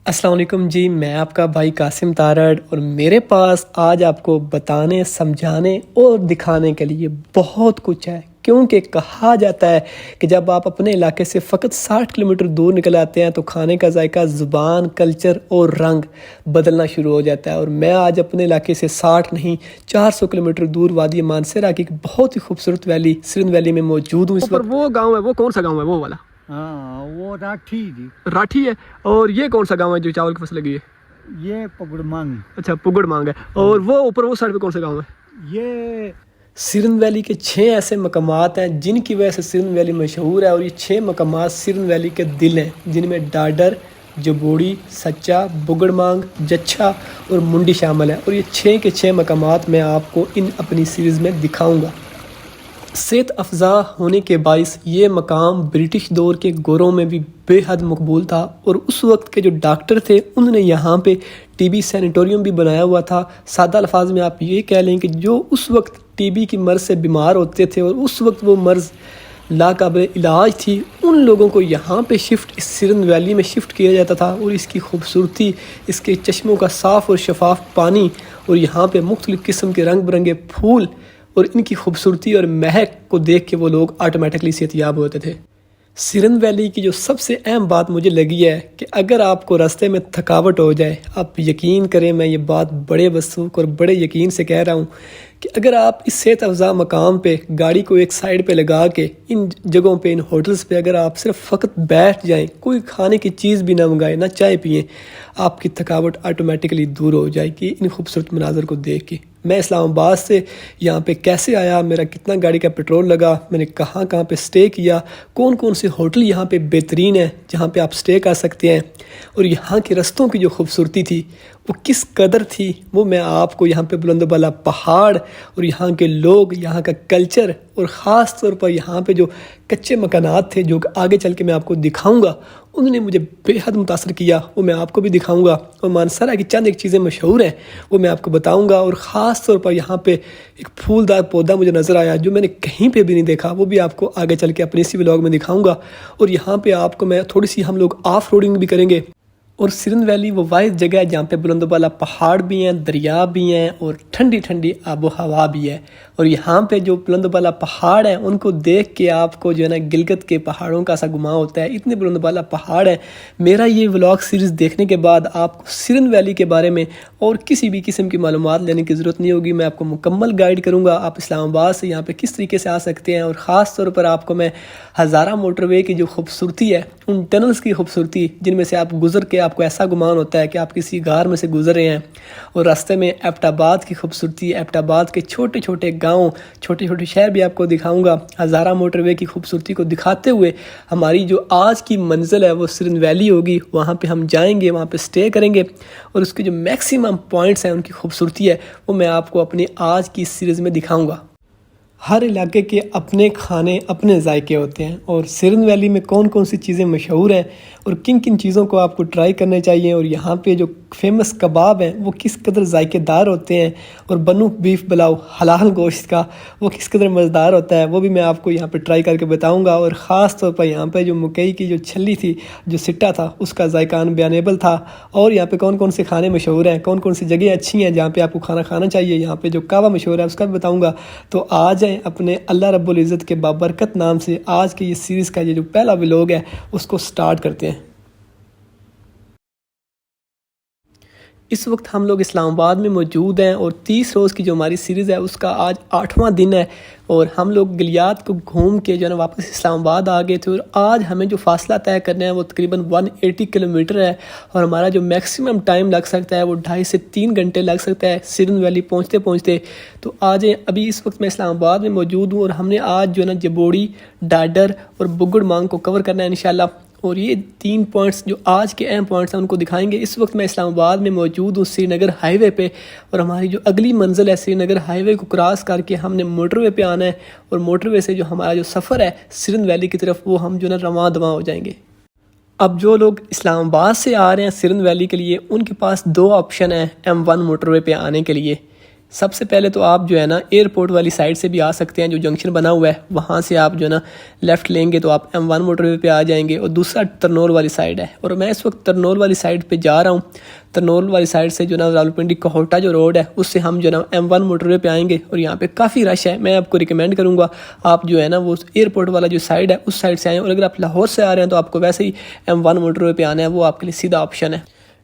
السلام علیکم جی، میں آپ کا بھائی قاسم تارڑ، اور میرے پاس آج آپ کو بتانے، سمجھانے اور دکھانے کے لیے بہت کچھ ہے، کیونکہ کہا جاتا ہے کہ جب آپ اپنے علاقے سے فقط 60 کلومیٹر دور نکل آتے ہیں تو کھانے کا ذائقہ، زبان، کلچر اور رنگ بدلنا شروع ہو جاتا ہے۔ اور میں آج اپنے علاقے سے 60 نہیں 400 کلومیٹر دور وادی مانسہرہ کی ایک بہت ہی خوبصورت ویلی سرن ویلی میں موجود ہوں اس وقت۔ وہ گاؤں ہے، وہ کون سا گاؤں ہے؟ وہ والا وہ راٹھی جی، راٹھی ہے۔ اور یہ کون سا گاؤں ہے جو چاول کی فصل لگی ہے؟ یہ پگڑ مانگ۔ اچھا، پگڑ مانگ ہے۔ اور وہ اوپر وہ سائڈ پہ کون سا گاؤں ہے؟ یہ سرن ویلی کے 6 ایسے مقامات ہیں جن کی وجہ سے سرن ویلی مشہور ہے، اور یہ 6 مقامات سرن ویلی کے دل ہیں، جن میں ڈاڈر، جبوڑی، سچا، بگڑ مانگ، جچھا اور منڈی شامل ہے۔ اور یہ 6 کے 6 مقامات میں آپ کو ان اپنی سیریز میں دکھاؤں گا۔ صحت افزا ہونے کے باعث یہ مقام برٹش دور کے گوروں میں بھی بے حد مقبول تھا، اور اس وقت کے جو ڈاکٹر تھے انہوں نے یہاں پہ ٹی بی سینیٹوریم بھی بنایا ہوا تھا۔ سادہ الفاظ میں آپ یہ کہہ لیں کہ جو اس وقت ٹی بی کی مرض سے بیمار ہوتے تھے اور اس وقت وہ مرض لاقابل علاج تھی، ان لوگوں کو یہاں پہ اس سرن ویلی میں شفٹ کیا جاتا تھا، اور اس کی خوبصورتی، اس کے چشموں کا صاف اور شفاف پانی، اور یہاں پہ مختلف قسم کے رنگ برنگے پھول اور ان کی خوبصورتی اور مہک کو دیکھ کے وہ لوگ آٹومیٹکلی صحت یاب ہوتے تھے۔ سرن ویلی کی جو سب سے اہم بات مجھے لگی ہے کہ اگر آپ کو راستے میں تھکاوٹ ہو جائے، آپ یقین کریں، میں یہ بات بڑے وثوق اور بڑے یقین سے کہہ رہا ہوں کہ اگر آپ اس صحت افزا مقام پہ گاڑی کو ایک سائڈ پہ لگا کے ان جگہوں پہ، ان ہوٹلز پہ اگر آپ صرف فقط بیٹھ جائیں، کوئی کھانے کی چیز بھی نہ منگائیں، نہ چائے پئیں، آپ کی تھکاوٹ آٹومیٹکلی دور ہو جائے گی ان خوبصورت مناظر کو دیکھ کے۔ میں اسلام آباد سے یہاں پہ کیسے آیا، میرا کتنا گاڑی کا پیٹرول لگا، میں نے کہاں کہاں پہ سٹے کیا، کون کون سے ہوٹل یہاں پہ بہترین ہیں جہاں پہ آپ سٹے کر سکتے ہیں، اور یہاں کے رستوں کی جو خوبصورتی تھی وہ کس قدر تھی، وہ میں آپ کو یہاں پہ بلند و بالا پہاڑ اور یہاں کے لوگ، یہاں کا کلچر، اور خاص طور پر یہاں پہ جو کچے مکانات تھے جو آگے چل کے میں آپ کو دکھاؤں گا، انہوں نے مجھے بے حد متاثر کیا، وہ میں آپ کو بھی دکھاؤں گا۔ اور مانسہرہ کی چند ایک چیزیں مشہور ہیں وہ میں آپ کو بتاؤں گا، اور خاص طور پر یہاں پہ ایک پھولدار پودا مجھے نظر آیا جو میں نے کہیں پہ بھی نہیں دیکھا، وہ بھی آپ کو آگے چل کے اپنی اسی ولاگ میں دکھاؤں گا۔ اور یہاں پہ آپ کو میں تھوڑی سی، ہم لوگ آف روڈنگ بھی کریں گے۔ اور سرن ویلی وہ واحد جگہ ہے جہاں پہ بلند و بالا پہاڑ بھی ہیں، دریا بھی ہیں، اور ٹھنڈی ٹھنڈی آب و ہوا بھی ہے۔ اور یہاں پہ جو بلند و بالا پہاڑ ہیں ان کو دیکھ کے آپ کو جو ہے نا گلگت کے پہاڑوں کا سا گمان ہوتا ہے، اتنے بلند و بالا پہاڑ ہیں۔ میرا یہ ولاگ سیریز دیکھنے کے بعد آپ کو سرن ویلی کے بارے میں اور کسی بھی قسم کی معلومات لینے کی ضرورت نہیں ہوگی، میں آپ کو مکمل گائیڈ کروں گا، آپ اسلام آباد سے یہاں پہ کس طریقے سے آ سکتے ہیں۔ اور خاص طور پر آپ کو میں ہزارہ موٹر وے کی جو خوبصورتی ہے، ان ٹنلز کی خوبصورتی جن میں سے آپ گزر کے آپ کو ایسا گمان ہوتا ہے کہ آپ کسی غار میں سے گزر رہے ہیں، اور راستے میں ایبٹ آباد کی خوبصورتی، ایبٹ آباد کے چھوٹے چھوٹے گاؤں، چھوٹے چھوٹے شہر بھی آپ کو دکھاؤں گا۔ ہزارہ موٹر وے کی خوبصورتی کو دکھاتے ہوئے ہماری جو آج کی منزل ہے وہ سرن ویلی ہوگی، وہاں پہ ہم جائیں گے، وہاں پہ سٹے کریں گے، اور اس کے جو میکسیمم پوائنٹس ہیں، ان کی خوبصورتی ہے، وہ میں آپ کو اپنی آج کی سیریز میں دکھاؤں گا۔ ہر علاقے کے اپنے کھانے، اپنے ذائقے ہوتے ہیں، اور سرن ویلی میں کون کون سی چیزیں مشہور ہیں اور کن کن چیزوں کو آپ کو ٹرائی کرنے چاہیے، اور یہاں پہ جو فیمس کباب ہیں وہ کس قدر ذائقے دار ہوتے ہیں، اور بنو بیف بلاؤ حلال گوشت کا وہ کس قدر مزیدار ہوتا ہے، وہ بھی میں آپ کو یہاں پہ ٹرائی کر کے بتاؤں گا۔ اور خاص طور پر یہاں پہ جو مکئی کی جو چھلی تھی، جو سٹا تھا، اس کا ذائقہ انبیانیبل تھا۔ اور یہاں پہ کون کون سے کھانے مشہور ہیں، کون کون سی جگہیں اچھی ہیں جہاں پہ آپ کو کھانا کھانا چاہیے، یہاں پہ جو کعوہ مشہور ہے اس کا بھی بتاؤں گا۔ تو آ جائیں اپنے اللہ رب العزت کے بابرکت نام سے آج کی یہ سیریز کا یہ جو پہلا ولاگ ہے اس کو سٹارٹ کرتے ہیں۔ اس وقت ہم لوگ اسلام آباد میں موجود ہیں، اور 30 روز کی جو ہماری سیریز ہے اس کا آج 8واں دن ہے، اور ہم لوگ گلیات کو گھوم کے جو ہے نا واپس اسلام آباد آ گئے تھے، اور آج ہمیں جو فاصلہ طے کرنا ہے وہ تقریباً 180 کلومیٹر ہے، اور ہمارا جو میکسیمم ٹائم لگ سکتا ہے وہ 2.5 سے 3 گھنٹے لگ سکتا ہے سرن ویلی پہنچتے پہنچتے۔ تو آج ابھی اس وقت میں اسلام آباد میں موجود ہوں، اور ہم نے آج جو ہے نا جبوڑی، ڈاڈر اور بگڑ مانگ کو کور کرنا ہے انشاءاللہ، اور یہ 3 پوائنٹس جو آج کے اہم پوائنٹس ہیں ان کو دکھائیں گے۔ اس وقت میں اسلام آباد میں موجود ہوں سری نگر ہائی وے پہ، اور ہماری جو اگلی منزل ہے سری نگر ہائی وے کو کراس کر کے ہم نے موٹر وے پہ آنا ہے، اور موٹر وے سے جو ہمارا جو سفر ہے سرن ویلی کی طرف وہ ہم جو ہے نا رواں دواں ہو جائیں گے۔ اب جو لوگ اسلام آباد سے آ رہے ہیں سرن ویلی کے لیے، ان کے پاس 2 آپشن ہیں M1 موٹر وے پہ آنے کے لیے۔ سب سے پہلے تو آپ جو ہے نا ایئرپورٹ والی سائڈ سے بھی آ سکتے ہیں، جو جنکشن بنا ہوا ہے وہاں سے آپ جو ہے نا لیفٹ لیں گے تو آپ M1 موٹر وے پہ آ جائیں گے، اور دوسرا ترنول والی سائڈ ہے، اور میں اس وقت ترنول والی سائڈ پہ جا رہا ہوں۔ ترنول والی سائڈ سے جو نا راولپنڈی کوہوٹا جو روڈ ہے اس سے ہم جو ہے نا M1 موٹر وے پہ آئیں گے، اور یہاں پہ کافی رش ہے۔ میں آپ کو ریکمینڈ کروں گا آپ جو ہے نا وہ ایئرپورٹ والا جو سائڈ ہے اس سائڈ سے آئیں، اور اگر آپ لاہور سے آ رہے ہیں تو آپ کو ویسے ہی M1 موٹر وے پہ آنا ہے، وہ آپ کے لیے سیدھا آپشن ہے۔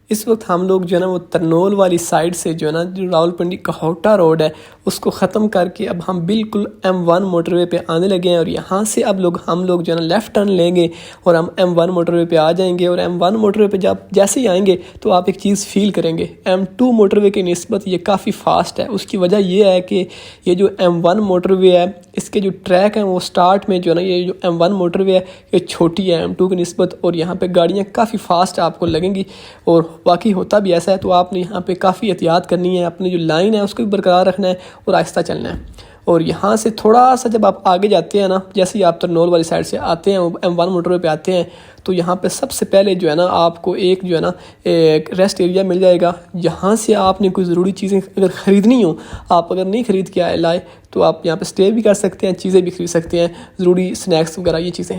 اس وقت ہم لوگ جو ہے نا وہ ترنول والی سائڈ سے جو ہے نا جو راولپنڈی کوہوٹا روڈ ہے اس کو ختم کر کے اب ہم بالکل M1 موٹر وے پہ آنے لگے ہیں، اور یہاں سے اب ہم لوگ جو ہے نا لیفٹ ٹرن لیں گے اور ہم M1 موٹر وے پہ آ جائیں گے۔ اور M1 موٹر وے پہ جب جیسے ہی آئیں گے تو آپ ایک چیز فیل کریں گے، M2 موٹر وے کی نسبت یہ کافی فاسٹ ہے۔ اس کی وجہ یہ ہے کہ یہ جو M1 موٹر وے ہے اس کے جو ٹریک ہیں وہ سٹارٹ میں جو ہے نا یہ جو M1 موٹر وے ہے یہ چھوٹی ہے M2 کی نسبت، اور یہاں پہ گاڑیاں کافی فاسٹ آپ کو لگیں گی، اور باقی ہوتا بھی ایسا ہے۔ تو آپ نے یہاں پہ کافی احتیاط کرنی ہے، اپنی جو لائن ہے اس کو بھی برقرار رکھنا ہے اور آہستہ چلنا ہے۔ اور یہاں سے تھوڑا سا جب آپ آگے جاتے ہیں نا، جیسے ہی آپ ترنول والی سائڈ سے آتے ہیں M1 موٹر وے پہ آتے ہیں تو یہاں پہ سب سے پہلے جو ہے نا آپ کو ایک جو ہے نا ایک ریسٹ ایریا مل جائے گا، جہاں سے آپ نے کوئی ضروری چیزیں اگر خریدنی ہوں، آپ اگر نہیں خرید کے لائے تو آپ یہاں پہ اسٹے بھی کر سکتے ہیں، چیزیں بھی خرید سکتے ہیں، ضروری سنیکس وغیرہ یہ چیزیں۔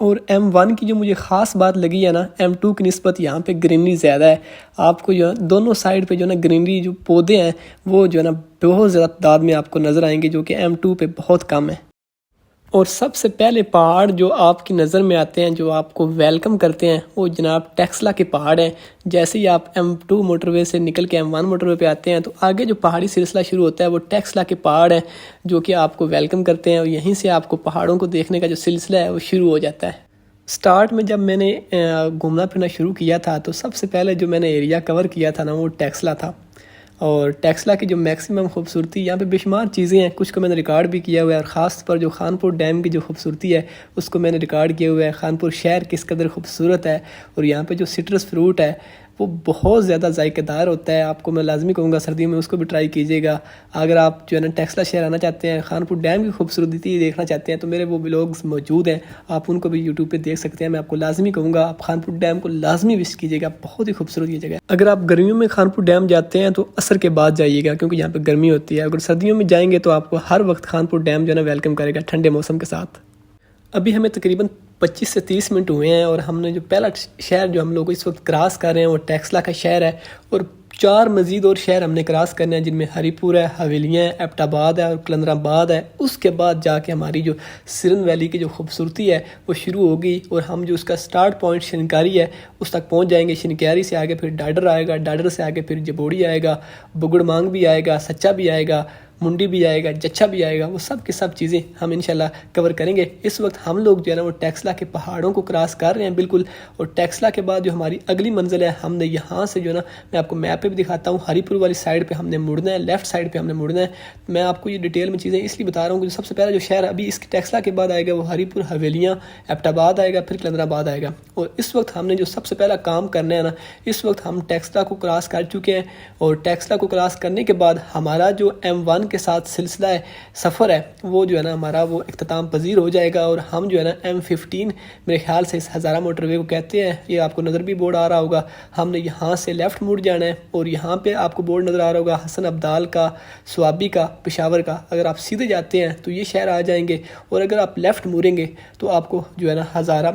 اور M1 کی جو مجھے خاص بات لگی ہے نا M2 کی نسبت یہاں پہ گرینری زیادہ ہے۔ آپ کو جو دونوں سائڈ پہ جو ہے نا گرینری جو پودے ہیں وہ جو ہے نا بہت زیادہ تعداد میں آپ کو نظر آئیں گے، جو کہ M2 پہ بہت کم ہے۔ اور سب سے پہلے پہاڑ جو آپ کی نظر میں آتے ہیں، جو آپ کو ویلکم کرتے ہیں، وہ جناب ٹیکسلا کے پہاڑ ہیں۔ جیسے ہی آپ M2 موٹر وے سے نکل کے M1 موٹر وے پہ آتے ہیں تو آگے جو پہاڑی سلسلہ شروع ہوتا ہے وہ ٹیکسلا کے پہاڑ ہیں، جو کہ آپ کو ویلکم کرتے ہیں، اور یہیں سے آپ کو پہاڑوں کو دیکھنے کا جو سلسلہ ہے وہ شروع ہو جاتا ہے۔ سٹارٹ میں جب میں نے گھومنا پھرنا شروع کیا تھا تو سب سے پہلے جو میں نے ایریا کور کیا تھا نا وہ ٹیکسلا تھا، اور ٹیکسلا کی جو میکسیمم خوبصورتی، یہاں پہ بے شمار چیزیں ہیں، کچھ کو میں نے ریکارڈ بھی کیا ہوا ہے، اور خاص پر جو خانپور ڈیم کی جو خوبصورتی ہے اس کو میں نے ریکارڈ کیا ہوا ہے۔ خانپور شہر کس قدر خوبصورت ہے، اور یہاں پہ جو سٹرس فروٹ ہے وہ بہت زیادہ ذائقہ دار ہوتا ہے۔ آپ کو میں لازمی کہوں گا سردیوں میں اس کو بھی ٹرائی کیجیے گا۔ اگر آپ جو ہے نا ٹیکسلا شہر آنا چاہتے ہیں، خانپور ڈیم کی خوبصورتی دیکھنا چاہتے ہیں تو میرے وہ ولاگز موجود ہیں، آپ ان کو بھی یوٹیوب پہ دیکھ سکتے ہیں۔ میں آپ کو لازمی کہوں گا آپ خانپور ڈیم کو لازمی وزٹ کیجیے گا، بہت ہی خوبصورت یہ جگہ ہے۔ اگر آپ گرمیوں میں خانپور ڈیم جاتے ہیں تو عصر کے بعد جائیے گا، کیونکہ یہاں پہ گرمی ہوتی ہے۔ اگر سردیوں میں جائیں گے تو آپ کو ہر وقت خانپور ڈیم جو ہے نا ویلکم کرے گا ٹھنڈے موسم کے ساتھ۔ ابھی ہمیں تقریباً 25 سے 30 منٹ ہوئے ہیں، اور ہم نے جو پہلا شہر جو ہم لوگ اس وقت کراس کر رہے ہیں وہ ٹیکسلا کا شہر ہے، اور 4 مزید اور شہر ہم نے کراس کرنے ہیں، جن میں ہری پور ہے، حویلیاں ہے، ایبٹ آباد ہے اور کلندر آباد ہے۔ اس کے بعد جا کے ہماری جو سرن ویلی کی جو خوبصورتی ہے وہ شروع ہوگی، اور ہم جو اس کا سٹارٹ پوائنٹ شنکاری ہے اس تک پہنچ جائیں گے۔ شنکاری سے آگے پھر ڈاڈر آئے گا، ڈاڈر سے آگے پھر جبوڑی آئے گا، بگڑ مانگ بھی آئے گا، سچا بھی آئے گا، منڈی بھی آئے گا، جچھا بھی آئے گا۔ وہ سب کی سب چیزیں ہم انشاءاللہ کور کریں گے۔ اس وقت ہم لوگ جو ہے نا وہ ٹیکسلا کے پہاڑوں کو کراس کر رہے ہیں بالکل، اور ٹیکسلا کے بعد جو ہماری اگلی منزل ہے ہم نے یہاں سے جو ہے نا میں آپ کو میپ پہ بھی دکھاتا ہوں، ہری پور والی سائڈ پہ ہم نے مڑنا ہے، لیفٹ سائڈ پہ ہم نے مڑنا ہے۔ میں آپ کو یہ ڈیٹیل میں چیزیں اس لیے بتا رہا ہوں کہ سب سے پہلا جو شہر ابھی اس ٹیکسلا کے بعد آئے گا وہ ہری پور، حویلیاں، ایبٹ آباد آئے گا، پھر کلندر آباد آئے گا۔ اور اس وقت ہم نے جو سب سے پہلا کام کرنا ہے نا، اس وقت ہم ٹیکسلا کو کراس کر چکے ہیں، اور ٹیکسلا کو کراس کرنے کے بعد ہمارا جو M1 کے ساتھ سلسلہ سفر ہے وہ جو ہے نا ہمارا وہ اختتام پذیر ہو جائے گا، اور ہم جو ہے نا M15 میرے خیال سے اس ہزارہ موٹر وے کو کہتے ہیں، یہ آپ کو نظر بھی بورڈ آ رہا ہوگا۔ ہم نے یہاں سے لیفٹ مڑ جانا ہے، اور یہاں پہ آپ کو بورڈ نظر آ رہا ہوگا حسن عبدال کا، سوابی کا، پشاور کا۔ اگر آپ سیدھے جاتے ہیں تو یہ شہر آ جائیں گے، اور اگر آپ لیفٹ مڑیں گے تو آپ کو جو ہے نا ہزارہ،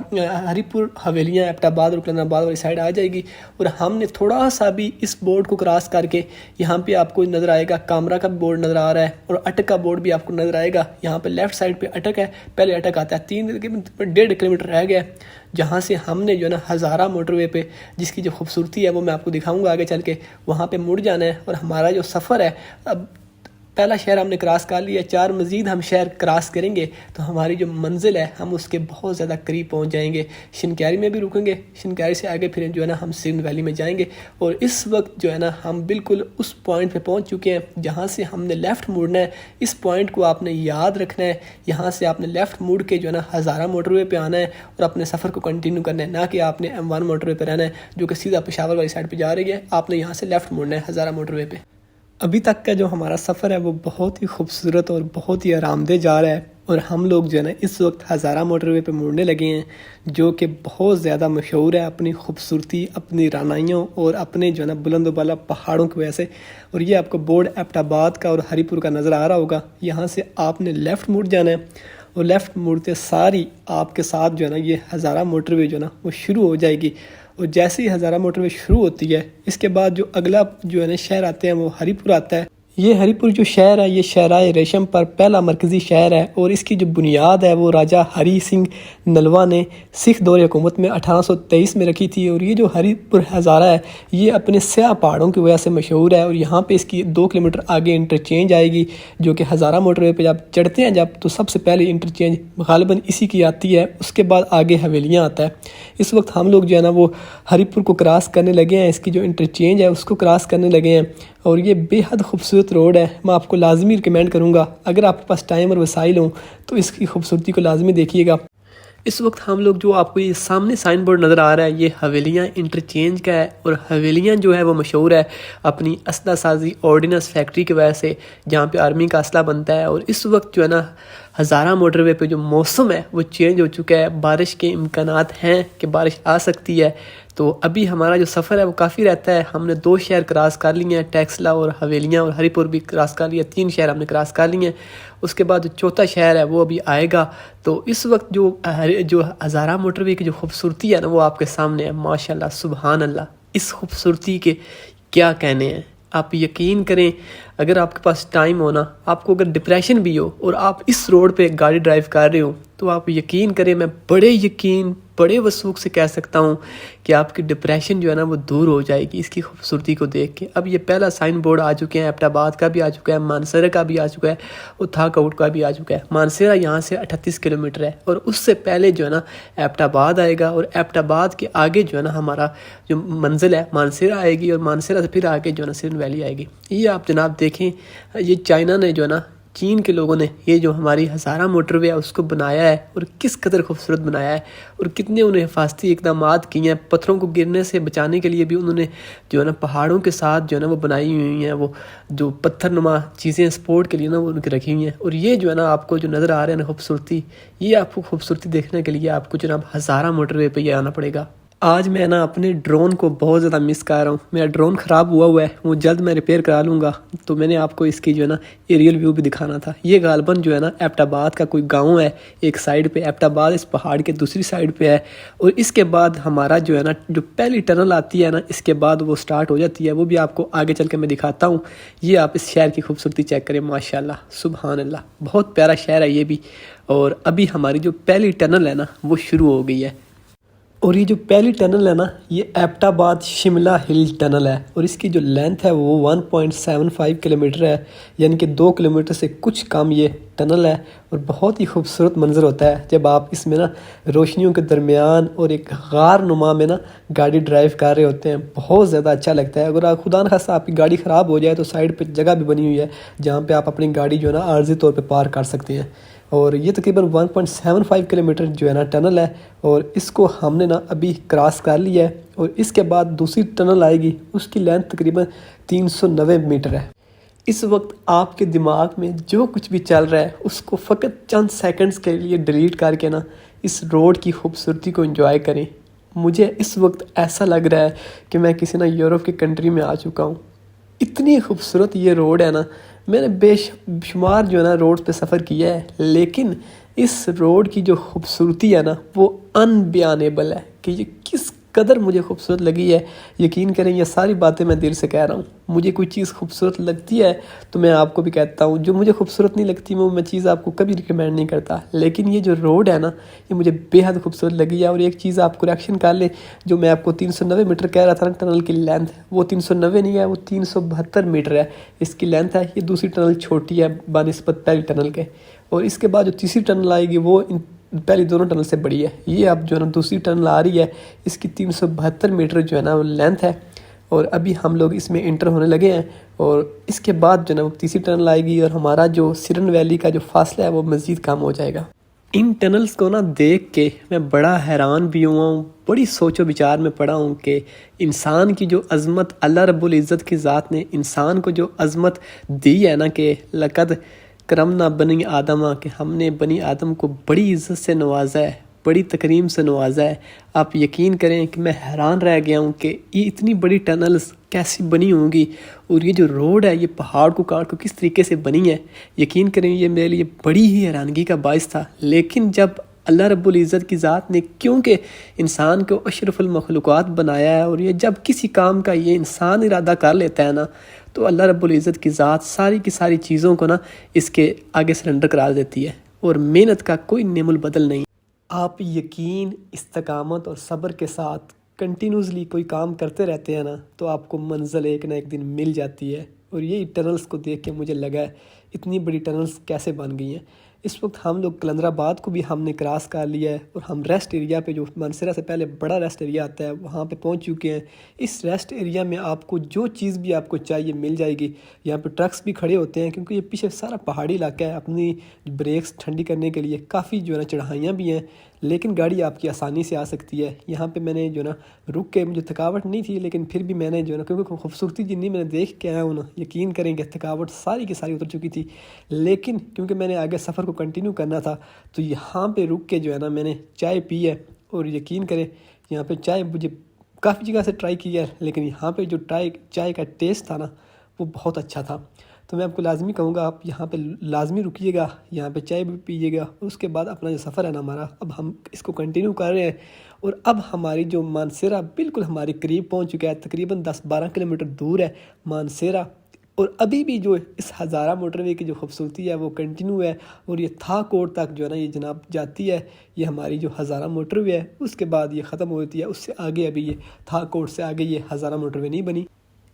ہری پور، حویلیاں، ایبٹ آباد اور کلندر آباد والی سائڈ آ جائے گی۔ اور ہم نے تھوڑا سا بھی اس بورڈ کو کراس کر کے یہاں پہ آپ کو نظر آئے گا کامرا کا بورڈ نظر آ رہا ہے، اور اٹک کا بورڈ بھی آپ کو نظر آئے گا۔ یہاں پہ لیفٹ سائڈ پہ اٹک ہے، پہلے اٹک آتا ہے، 1.5 کلومیٹر رہ گیا ہے، جہاں سے ہم نے جو ہے نا ہزارہ موٹر وے پہ جس کی جو خوبصورتی ہے وہ میں آپ کو دکھاؤں گا آگے چل کے، وہاں پہ مڑ جانا ہے۔ اور ہمارا جو سفر ہے، اب پہلا شہر ہم نے کراس کر لیا، 4 مزید ہم شہر کراس کریں گے تو ہماری جو منزل ہے ہم اس کے بہت زیادہ قریب پہنچ جائیں گے۔ شنکیاری میں بھی رکیں گے، شنکیاری سے آگے پھر جو ہے نا ہم سرن ویلی میں جائیں گے، اور اس وقت جو ہے نا ہم بالکل اس پوائنٹ پہ پہنچ چکے ہیں جہاں سے ہم نے لیفٹ مڑنا ہے۔ اس پوائنٹ کو آپ نے یاد رکھنا ہے، یہاں سے آپ نے لیفٹ مڑ کے جو ہے نا ہزارہ موٹر وے پہ آنا ہے اور اپنے سفر کو کنٹینیو کرنا ہے، نہ کہ آپ نے M1 موٹر وے پہ رہنا ہے جو کہ سیدھا پشاور والی سائڈ پہ جا رہی ہے۔ آپ نے یہاں سے لیفٹ مڑنا ہے ہزارہ موٹر وے پہ۔ ابھی تک کا جو ہمارا سفر ہے وہ بہت ہی خوبصورت اور بہت ہی آرام دہ جا رہا ہے، اور ہم لوگ جو ہے نا اس وقت ہزارہ موٹر وے پہ مڑنے لگے ہیں، جو کہ بہت زیادہ مشہور ہے اپنی خوبصورتی، اپنی رانائیوں اور اپنے جو ہے نا بلند و بالا پہاڑوں کی وجہ سے۔ اور یہ آپ کو بورڈ ایبٹ آباد کا اور ہری پور کا نظر آ رہا ہوگا۔ یہاں سے آپ نے لیفٹ مڑ جانا ہے اور لیفٹ مڑتے ساری آپ کے ساتھ جو ہے نا یہ ہزارہ موٹر وے جو ہے نا وہ شروع ہو جائے گی۔ اور جیسے ہی ہزارہ موٹر وے شروع ہوتی ہے، اس کے بعد جو اگلا جو ہے نا شہر آتے ہیں وہ ہری پور آتا ہے۔ یہ ہری پور جو شہر ہے یہ شہرائے ریشم پر پہلا مرکزی شہر ہے، اور اس کی جو بنیاد ہے وہ راجہ ہری سنگھ نلوا نے سکھ دور حکومت میں 1823 میں رکھی تھی۔ اور یہ جو ہری پور ہزارہ ہے یہ اپنے سیاہ پہاڑوں کی وجہ سے مشہور ہے، اور یہاں پہ اس کی 2 کلومیٹر آگے انٹرچینج آئے گی، جو کہ ہزارہ موٹر وے پہ جب چڑھتے ہیں تو سب سے پہلے انٹرچینج غالباً اسی کی آتی ہے، اس کے بعد آگے حویلیاں آتا ہے۔ اس وقت ہم لوگ جو ہے نا وہ ہری پور کو کراس کرنے لگے ہیں، اس کی جو انٹرچینج ہے اس کو کراس کرنے لگے ہیں، اور یہ بے حد خوبصورت روڈ ہے۔ میں آپ کو لازمی ریکمینڈ کروں گا، اگر آپ کے پاس ٹائم اور وسائل ہوں تو اس کی خوبصورتی کو لازمی دیکھیے گا۔ اس وقت ہم لوگ جو آپ کو یہ سامنے سائن بورڈ نظر آ رہا ہے یہ حویلیاں انٹرچینج کا ہے، اور حویلیاں جو ہے وہ مشہور ہے اپنی اسلحہ سازی آرڈیننس فیکٹری کی وجہ سے، جہاں پہ آرمی کا اسلحہ بنتا ہے۔ اور اس وقت جو ہے نا ہزارہ موٹر وے پہ جو موسم ہے وہ چینج ہو چکا ہے، بارش کے امکانات ہیں کہ بارش آ سکتی ہے، تو ابھی ہمارا جو سفر ہے وہ کافی رہتا ہے۔ ہم نے 2 شہر کراس کر لیے ہیں، ٹیکسلا اور حویلیاں، اور ہری پور بھی کراس کر لیا، 3 شہر ہم نے کراس کر لیے ہیں۔ اس کے بعد جو چوتھا شہر ہے وہ ابھی آئے گا۔ تو اس وقت جو ہزارہ موٹر وے کی جو خوبصورتی ہے نا وہ آپ کے سامنے ہے، ماشاءاللہ سبحان اللہ۔ اس خوبصورتی کے کیا کہنے ہیں، آپ یقین کریں اگر آپ کے پاس ٹائم ہونا، آپ کو اگر ڈپریشن بھی ہو اور آپ اس روڈ پہ گاڑی ڈرائیو کر رہے ہو تو آپ یقین کریں، میں بڑے وثوق سے کہہ سکتا ہوں کہ آپ کی ڈپریشن جو ہے نا وہ دور ہو جائے گی اس کی خوبصورتی کو دیکھ کے۔ اب یہ پہلا سائن بورڈ آ چکے ہیں، ایبٹ آباد کا بھی آ چکا ہے، مانسہرہ کا بھی آ چکا ہے، اور تھاک آؤٹ کا بھی آ چکا ہے۔ مانسہرہ یہاں سے 38 کلومیٹر ہے، اور اس سے پہلے جو ہے نا ایبٹ آباد آئے گا، اور ایبٹ آباد کے آگے جو ہے نا ہمارا جو منزل ہے مانسہرہ آئے گی، اور مانسہرہ سے پھر آگے جو ہے نا سرن ویلی آئے گی۔ یہ آپ جناب دیکھیں، یہ چائنا نے جو ہے نا، چین کے لوگوں نے یہ جو ہماری ہزارہ موٹر وے ہے اس کو بنایا ہے، اور کس قدر خوبصورت بنایا ہے، اور کتنے انہیں حفاظتی اقدامات کیے ہیں۔ پتھروں کو گرنے سے بچانے کے لیے بھی انہوں نے جو ہے نا پہاڑوں کے ساتھ جو ہے نا وہ بنائی ہوئی ہیں، وہ جو پتھر نما چیزیں سپورٹ کے لیے نا وہ ان کے رکھی ہوئی ہیں۔ اور یہ جو ہے نا آپ کو جو نظر آ رہے ہیں نا خوبصورتی، یہ آپ کو خوبصورتی دیکھنے کے لیے آپ کو جناب ہزارہ موٹر وے پہ ہی آنا پڑے گا۔ آج میں نا اپنے ڈرون کو بہت زیادہ مس کر رہا ہوں، میرا ڈرون خراب ہوا ہے، وہ جلد میں ریپیئر کرا لوں گا، تو میں نے آپ کو اس کی جو ہے نا ایریل ویو بھی دکھانا تھا۔ یہ غالباً جو ہے نا ایبٹ آباد کا کوئی گاؤں ہے، ایک سائیڈ پہ ایبٹ آباد اس پہاڑ کے دوسری سائیڈ پہ ہے، اور اس کے بعد ہمارا جو ہے نا جو پہلی ٹنل آتی ہے نا اس کے بعد وہ سٹارٹ ہو جاتی ہے، وہ بھی آپ کو آگے چل کے میں دکھاتا ہوں۔ یہ آپ اس شہر کی خوبصورتی چیک کریں، ماشاءاللہ سبحان اللہ، بہت پیارا شہر ہے یہ بھی۔ اور ابھی ہماری جو پہلی ٹنل ہے نا وہ شروع ہو گئی ہے، اور یہ جو پہلی ٹنل ہے نا یہ ایبٹ آباد شملہ ہل ٹنل ہے، اور اس کی جو لینتھ ہے وہ 1.75 کلومیٹر ہے، یعنی کہ 2 کلومیٹر سے کچھ کم یہ ٹنل ہے۔ اور بہت ہی خوبصورت منظر ہوتا ہے جب آپ اس میں نا روشنیوں کے درمیان اور ایک غار نما میں نا گاڑی ڈرائیو کر رہے ہوتے ہیں، بہت زیادہ اچھا لگتا ہے۔ اگر خدا نخواستہ آپ کی گاڑی خراب ہو جائے تو سائڈ پہ جگہ بھی بنی ہوئی ہے جہاں پہ آپ اپنی گاڑی جو ہے نا عارضی طور پہ پارک کر سکتے ہیں۔ اور یہ تقریباً 1.75 کلومیٹر جو ہے نا ٹنل ہے، اور اس کو ہم نے نا ابھی کراس کر لیا ہے، اور اس کے بعد دوسری ٹنل آئے گی، اس کی لینتھ تقریباً 390 میٹر ہے۔ اس وقت آپ کے دماغ میں جو کچھ بھی چل رہا ہے اس کو فقط چند سیکنڈز کے لیے ڈیلیٹ کر کے نا اس روڈ کی خوبصورتی کو انجوائے کریں۔ مجھے اس وقت ایسا لگ رہا ہے کہ میں کسی نہ یورپ کی کنٹری میں آ چکا ہوں، اتنی خوبصورت یہ روڈ ہے نا۔ میں نے بے شمار جو ہے نا روڈ پہ سفر کیا ہے، لیکن اس روڈ کی جو خوبصورتی ہے نا وہ انبیانیبل ہے کہ یہ کس قدر مجھے خوبصورت لگی ہے۔ یقین کریں یہ ساری باتیں میں دل سے کہہ رہا ہوں، مجھے کوئی چیز خوبصورت لگتی ہے تو میں آپ کو بھی کہتا ہوں، جو مجھے خوبصورت نہیں لگتی میں چیز آپ کو کبھی ریکمینڈ نہیں کرتا، لیکن یہ جو روڈ ہے نا یہ مجھے بے حد خوبصورت لگی ہے۔ اور ایک چیز آپ کریکشن کر لیں، جو میں آپ کو 390 میٹر کہہ رہا تھا نا ٹنل کی لینتھ، وہ 390 نہیں ہے، وہ 372 میٹر ہے اس کی لینتھ ہے۔ یہ دوسری ٹنل چھوٹی ہے بنسبت پہلی ٹنل کے، اور اس کے بعد جو تیسری ٹنل آئے گی وہ پہلی دونوں ٹنل سے بڑی ہے۔ یہ اب جو ہے نا دوسری ٹنل آ رہی ہے، اس کی 372 میٹر جو ہے نا وہ لینتھ ہے، اور ابھی ہم لوگ اس میں انٹر ہونے لگے ہیں، اور اس کے بعد جو ہے نا وہ تیسری ٹنل آئے گی، اور ہمارا جو سرن ویلی کا جو فاصلہ ہے وہ مزید کم ہو جائے گا۔ ان ٹنلز کو نا دیکھ کے میں بڑا حیران بھی ہوا ہوں، بڑی سوچ و بچار میں پڑا ہوں کہ انسان کی جو عظمت، اللہ رب العزت کی ذات نے انسان کو جو عظمت دی ہے نا کہ لقد کرم نہ بنی آدمہ کہ ہم نے بنی آدم کو بڑی عزت سے نوازا ہے، بڑی تکریم سے نوازا ہے۔ آپ یقین کریں کہ میں حیران رہ گیا ہوں کہ یہ اتنی بڑی ٹنلز کیسی بنی ہوں گی، اور یہ جو روڈ ہے یہ پہاڑ کو کاٹ کے کس طریقے سے بنی ہے، یقین کریں یہ میرے لیے بڑی ہی حیرانگی کا باعث تھا۔ لیکن جب اللہ رب العزت کی ذات نے کیونکہ انسان کو اشرف المخلوقات بنایا ہے، اور یہ جب کسی کام کا یہ انسان ارادہ کر لیتا ہے نا، تو اللہ رب العزت کی ذات ساری کی ساری چیزوں کو نا اس کے آگے سرنڈر قرار دیتی ہے، اور محنت کا کوئی نعم البدل نہیں۔ آپ یقین، استقامت اور صبر کے ساتھ کنٹینیوسلی کوئی کام کرتے رہتے ہیں نا، تو آپ کو منزل ایک نہ ایک دن مل جاتی ہے۔ اور یہ ٹنلز کو دیکھ کے مجھے لگا ہے اتنی بڑی ٹنلز کیسے بن گئی ہیں۔ اس وقت ہم لوگ کلندر آباد کو بھی ہم نے کراس کر لیا ہے، اور ہم ریسٹ ایریا پہ جو مانسہرہ سے پہلے بڑا ریسٹ ایریا آتا ہے وہاں پہ پہنچ چکے ہیں۔ اس ریسٹ ایریا میں آپ کو جو چیز بھی آپ کو چاہیے مل جائے گی۔ یہاں پہ ٹرکس بھی کھڑے ہوتے ہیں کیونکہ یہ پیچھے سارا پہاڑی علاقہ ہے، اپنی بریکس ٹھنڈی کرنے کے لیے کافی جو ہے نا چڑھائیاں بھی ہیں، لیکن گاڑی آپ کی آسانی سے آ سکتی ہے۔ یہاں پہ میں نے جو نا رک کے، مجھے تھکاوٹ نہیں تھی لیکن پھر بھی میں نے جو ہے نا کیونکہ خوبصورتی جتنی میں نے دیکھ کے آیا ہوں نا، یقین کریں کہ تھکاوٹ ساری کی ساری اتر چکی تھی، لیکن کیونکہ میں نے آگے سفر کو کنٹینیو کرنا تھا تو یہاں پہ رک کے جو ہے نا میں نے چائے پی ہے۔ اور یقین کریں یہاں پہ چائے مجھے کافی جگہ سے ٹرائی کی ہے، لیکن یہاں پہ جو چائے کا ٹیسٹ تھا نا وہ بہت اچھا تھا۔ تو میں آپ کو لازمی کہوں گا آپ یہاں پہ لازمی رکیے گا، یہاں پہ چائے بھی پیجیے گا، اور اس کے بعد اپنا جو سفر ہے نا ہمارا، اب ہم اس کو کنٹینیو کر رہے ہیں۔ اور اب ہماری جو مانسہرہ بالکل ہماری قریب پہنچ چکا ہے، تقریباً 10-12 کلومیٹر دور ہے مانسہرہ، اور ابھی بھی جو اس ہزارہ موٹر وے کی جو خوبصورتی ہے وہ کنٹینیو ہے، اور یہ تھا کوٹ تک جو ہے نا یہ جناب جاتی ہے۔ یہ ہماری جو ہزارہ موٹر وے ہے اس کے بعد یہ ختم ہوتی ہے، اس سے آگے ابھی یہ تھا کوٹ سے آگے یہ ہزارہ موٹر وے نہیں بنی۔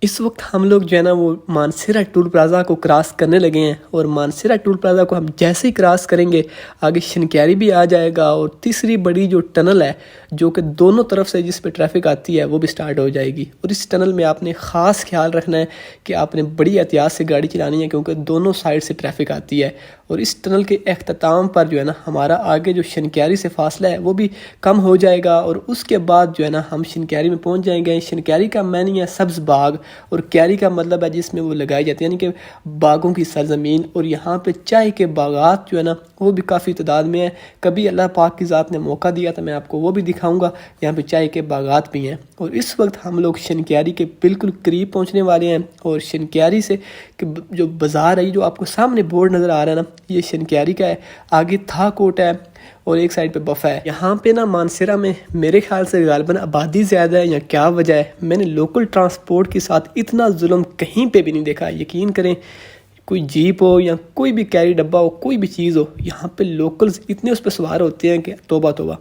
اس وقت ہم لوگ جو ہے نا وہ مانسہرہ ٹول پلازا کو کراس کرنے لگے ہیں، اور مانسہرہ ٹول پلازا کو ہم جیسے ہی کراس کریں گے آگے شنکیاری بھی آ جائے گا، اور تیسری بڑی جو ٹنل ہے جو کہ دونوں طرف سے جس پہ ٹریفک آتی ہے وہ بھی سٹارٹ ہو جائے گی۔ اور اس ٹنل میں آپ نے خاص خیال رکھنا ہے کہ آپ نے بڑی احتیاط سے گاڑی چلانی ہے کیونکہ دونوں سائڈ سے ٹریفک آتی ہے۔ اور اس ٹنل کے اختتام پر جو ہے نا ہمارا آگے جو شنکیاری سے فاصلہ ہے وہ بھی کم ہو جائے گا، اور اس کے بعد جو ہے نا ہم شنکیاری میں پہنچ جائیں گے۔ شنکیاری کا معنی ہے سبز باغ، اور کیاری کا مطلب ہے جس میں وہ لگائی جاتی ہے، یعنی کہ باغوں کی سرزمین۔ اور یہاں پہ چائے کے باغات جو ہے نا وہ بھی کافی تعداد میں ہیں۔ کبھی اللہ پاک کی ذات نے موقع دیا تو میں آپ کو وہ بھی دکھاؤں گا، یہاں پہ چائے کے باغات بھی ہیں۔ اور اس وقت ہم لوگ شنکیاری کے بالکل قریب پہنچنے والے ہیں، اور شنکیاری سے جو بازار ہے جو آپ کو سامنے بورڈ نظر آ رہا ہے نا یہ شنکیاری کا ہے، آگے تھا کوٹ ہے اور ایک سائڈ پہ بفا ہے۔ یہاں پہ نا مانسہرہ میں میرے خیال سے غالباً آبادی زیادہ ہے یا کیا وجہ ہے، میں نے لوکل ٹرانسپورٹ کے ساتھ اتنا ظلم کہیں پہ بھی نہیں دیکھا۔ یقین کریں کوئی جیپ ہو یا کوئی بھی کیری ڈبہ ہو، کوئی بھی چیز ہو، یہاں پہ لوکلز اتنے اس پہ سوار ہوتے ہیں کہ توبہ توبہ۔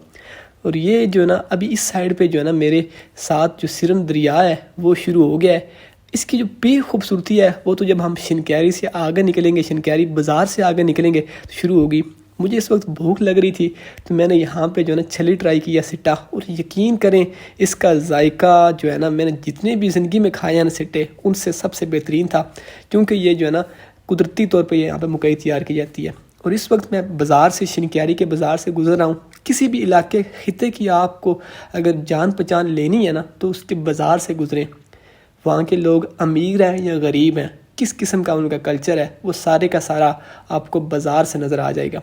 اور یہ جو ہے نا ابھی اس سائڈ پہ جو ہے نا میرے ساتھ جو سرن دریا ہے وہ شروع ہو گیا ہے۔ اس کی جو بھی خوبصورتی ہے وہ تو جب ہم شنکیاری سے آگے نکلیں گے، شنکیاری بازار سے آگے نکلیں گے تو شروع ہوگی۔ مجھے اس وقت بھوک لگ رہی تھی تو میں نے یہاں پہ جو ہے نا چھلی ٹرائی کیا سٹا، اور یقین کریں اس کا ذائقہ جو ہے نا میں نے جتنے بھی زندگی میں کھائے ہیں نا سٹے ان سے سب سے بہترین تھا، کیونکہ یہ جو ہے نا قدرتی طور پہ یہاں پہ مکئی تیار کی جاتی ہے۔ اور اس وقت میں بازار سے، شنکیاری کے بازار سے گزر رہا ہوں۔ کسی بھی علاقے خطے کی آپ کو اگر جان پہچان لینی ہے نا تو اس کے بازار سے گزریں۔ وہاں کے لوگ امیر ہیں یا غریب ہیں، کس قسم کا ان کا کلچر ہے، وہ سارے کا سارا آپ کو بازار سے نظر آ جائے گا۔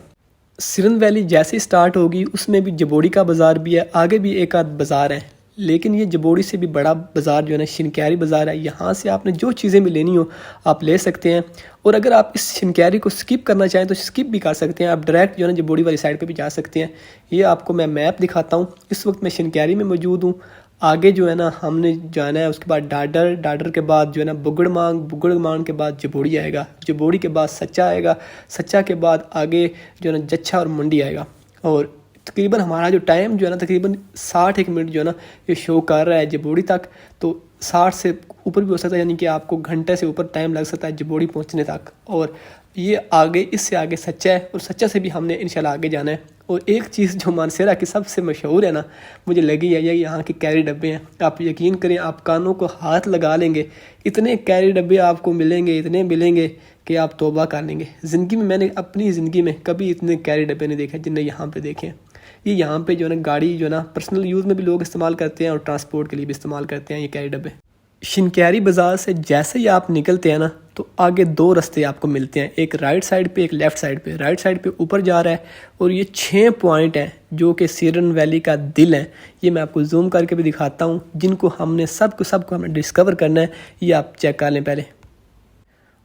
سرن ویلی جیسے سٹارٹ ہوگی اس میں بھی جبوڑی کا بازار بھی ہے، آگے بھی ایک آدھ بازار ہے، لیکن یہ جبوڑی سے بھی بڑا بازار جو ہے نا شنکیاری بازار ہے۔ یہاں سے آپ نے جو چیزیں بھی لینی ہو آپ لے سکتے ہیں، اور اگر آپ اس شنکیاری کو سکپ کرنا چاہیں تو سکپ بھی کر سکتے ہیں، آپ ڈائریکٹ جو ہے نا جبوڑی والی سائڈ پہ بھی جا سکتے ہیں۔ یہ آپ کو میں میپ دکھاتا ہوں۔ اس وقت میں شنکیاری میں موجود ہوں۔ آگے جو ہے نا ہم نے جانا ہے، اس کے بعد ڈاڈر کے بعد جو ہے نا بگڑ مانگ کے بعد جبوڑی آئے گا، جبوڑی کے بعد سچا آئے گا، سچا کے بعد آگے جو ہے نا جچھا اور منڈی آئے گا۔ اور تقریباً ہمارا جو ٹائم جو ہے نا تقریباً 60 منٹ جو ہے نا یہ شو کر رہا ہے جبوڑی تک، تو 60 سے اوپر بھی ہو سکتا ہے، یعنی کہ آپ کو گھنٹے سے اوپر ٹائم لگ سکتا ہے جبوڑی پہنچنے تک۔ اور یہ آگے اس سے آگے سچا ہے، اور سچا سے بھی ہم نے انشاءاللہ آگے جانا ہے۔ اور ایک چیز جو مانسہرہ کی سب سے مشہور ہے نا مجھے لگی ہے یہ یہاں کے کیری ڈبے ہیں۔ آپ یقین کریں آپ کانوں کو ہاتھ لگا لیں گے، اتنے کیری ڈبے آپ کو ملیں گے، اتنے ملیں گے کہ آپ توبہ کر لیں گے۔ زندگی میں نے اپنی زندگی میں کبھی اتنے کیری ڈبے نہیں دیکھے جن نے یہاں پہ دیکھے ہیں۔ یہ یہاں پہ جو ہے نا گاڑی جو ہے نا پرسنل یوز میں بھی لوگ استعمال کرتے ہیں اور ٹرانسپورٹ کے لیے بھی استعمال کرتے ہیں یہ کیری ڈبے۔ شنکیاری بازار سے جیسے ہی آپ نکلتے ہیں نا تو آگے 2 راستے آپ کو ملتے ہیں، ایک رائٹ سائڈ پہ ایک لیفٹ سائڈ پہ۔ رائٹ سائڈ پہ اوپر جا رہا ہے اور یہ 6 پوائنٹ ہیں جو کہ سیرن ویلی کا دل ہے۔ یہ میں آپ کو زوم کر کے بھی دکھاتا ہوں، جن کو ہم نے سب کو ہم نے ڈسکور کرنا ہے۔ یہ آپ چیک کر لیں پہلے،